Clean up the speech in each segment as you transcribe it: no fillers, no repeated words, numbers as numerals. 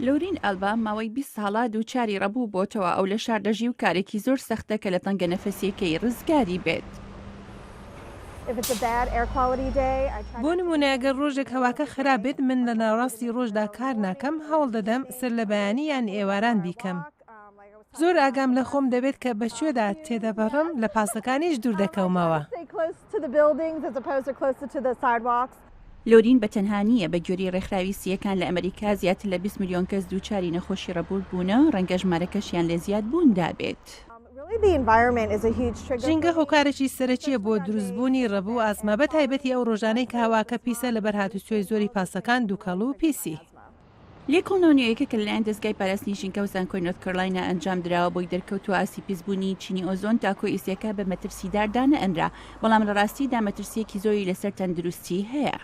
لۆرین ئەلبا ماوەی 20 ساڵا دووچاری ڕەبوو بۆتەوە ئەو لە شاردەژی و کارێکی زۆر سەختە کە لە تەنگە نەفەسیەکەی ڕزگاری بێت. بۆ نمونە ئەگەر ڕۆژێک هەواکە خراپێت من لە ناڕاستی ڕۆژدا کار ناکەم هەوڵ دەدەم سەر لە بەیانی یان ئێواران بیکەم. زۆر ئاگام لە خۆم دەبێت کە بەشێدا تێدەبەڕم لە پاسەکانیش دوور دەکەومەوە. لۆرین بەتەنها نییە بە گوێرەی ڕێکخراوی سیەکان لە ئەمریکا زیاتر لە 20 میلیۆن کەس دووچاری نەخۆشی ڕەبوو بوونە ڕەنگە ژمارەکەشیان لێ زیاد بووندا بێت. ژینگە هۆکارێکی سەرەکیە بۆ دروستبوونی ڕەبوو ئازما بە تایبەتی ئەو ڕۆژانەی کە هەواکە پیسە لەبەر هاتوچۆی زۆری پاسەکان دووکەڵ و پیسی. لێکۆڵنەوەیەکە کە لەلایەن دەستگای پاراستنی ژینگە و زانکۆی نۆرت کەرۆلاینە ئەنجام درراوە بۆی دەرکەوتووە ئاسی پیسبوونی چینی ئۆزۆن تاکۆی ئیسیەکە بە مەترسیداردانە ئەنرا، بەڵام لە ڕاستیدا مەترسیەکی زۆری لەسەر تەندروستی هەیە.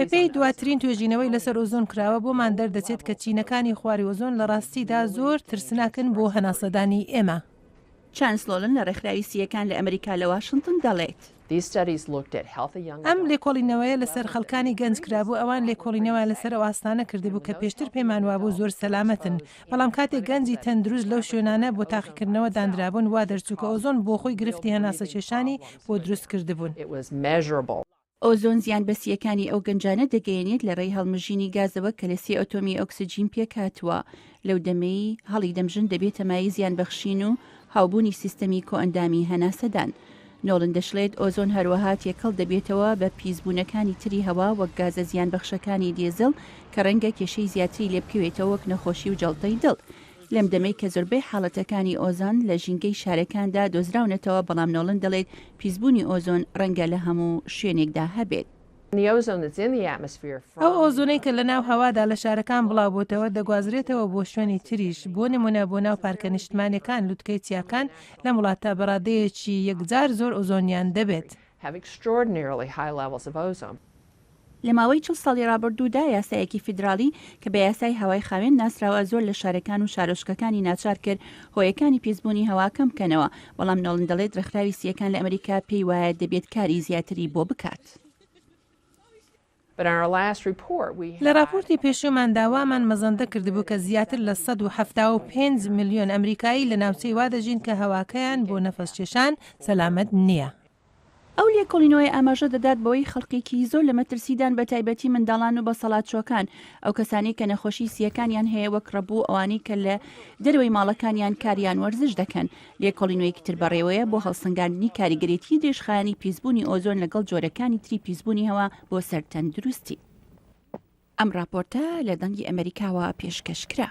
بەپێی دواترین توێژینەوەی لەسەر ئۆزۆن کراوە بۆمان دەردەچێت کە چینەکانی خواری ئۆزۆن لە ڕاستیدا زۆر ترسناکن بۆ هەناسەدانی ئێمە. چانسلۆلن لە ڕێکخراوی سیەکان لە ئەمریکا لە واشنگتن دەڵێت. ئەم لێکۆڵینەوەیە لەسەر خەڵکانی گەنج کرابوو ئەوان لێکۆڵینەوە لەسەر ئەو ئاستانە کردبوو کە پێشتر پێمان وابوو زۆر سەلامەتن، بەڵام کاتێک گەنجی تەندروست لەو شوێنانە بۆ تاقیکردنەوە دانرابوون وا دەرچووکە ئۆزۆن بۆ خۆی گرفتی هەناسە کێشانی بۆ دروست کردبوون. ئۆزۆن زیان بەسیەکانی ئەو گەنجانە دەگەیەنێت لە ڕێی هەڵمژینی گازەوە کە لە 3 ئۆتۆمی ئۆکسجین پێکاتوە. لەو دەمەی هەڵی دەمژن دەبێتە مای زیان بەخشین و هاوبوونی سیستەمی کۆئەندامی هەناسەدان. نۆڵن دەشڵێت ئۆزۆن هەروەها تێکەڵ دەبێتەوە بە پیسبوونەکانی تری هەوا وەک گازە زیان بەخشەکانی دێزڵ کە ڕەنگە کێشەی زیاتری لێ بکەوێتەوە وەک نەخۆشی و جەڵتەی دڵ. لەم دەمەی کە زۆربەی حاڵەتەکانی ئۆزۆن لە ژینگەی شارەکاندا دۆزراونەتەوە، بەڵام نۆڵن دەڵێت پیسبوونی ئۆزۆن ڕەنگە لە هەموو شوێنێکدا هەبێت. ئەو ئۆزۆنەی کە لە ناو هەوادا لە شارەکان بڵاوبووتەوە دەگوازرێتەوە بۆ شوێنی تریش، بۆ نمونە بۆ ناو پارکە نیشتمانیەکان لوتکەی چیاکان لە وڵاتە بەڕادەیەکی یەکجار زۆر ئۆزۆنیان دەبێت. لە ماوەی 40 ساڵی ڕابردوودا یاسایەکی فیدراڵی کە بە یاسای هەوای خاوێن ناسراوە زۆر لە شارەکان و شارۆچکەکانی ناچار کرد هۆیەکانی پیسبوونی هەوا کەم بکەنەوە، بەڵام نۆڵن دەڵێت ڕێکخراوی سیەکان لە ئەمریکا پێی وایە دەبێت کاری زیاتری بۆ بکات. لە راپۆرتی پێشومان داوامان مەزەندە کردبوو کە زیاتر لە 175 میلیۆن ئەمریکایی لە ناوچەی وا دەژین کە هەواکەیان بۆ نەفەسکێشان سەلامەت نییە. ئەو لێکۆڵینەوەی ئاماژە دەدات بەوەی خەڵکێکی زۆر لە مەترسیدان بە تایبەتی منداڵان و بەسەڵاتچۆکان ئەو کەسانی کە نەخۆشی سیەکانیان هەیە وەک ڕەبوو ئەوانەی کە لە دەروەی ماڵەکانیان کاریان وەرزش دەکەن. لێکۆڵینەوەیەکی تر بەڕێوەیە بۆ هەڵسەنگاندنی کاریگەرێتی درێژخایەنی پیسبوونی ئۆزۆن لەگەڵ جۆرەکانی تری پیسبوونی هەوا بۆ سەر تەندروستی. ئەم راپۆرتە لە دەنگی ئەمریکاوە پێشکەشکرا.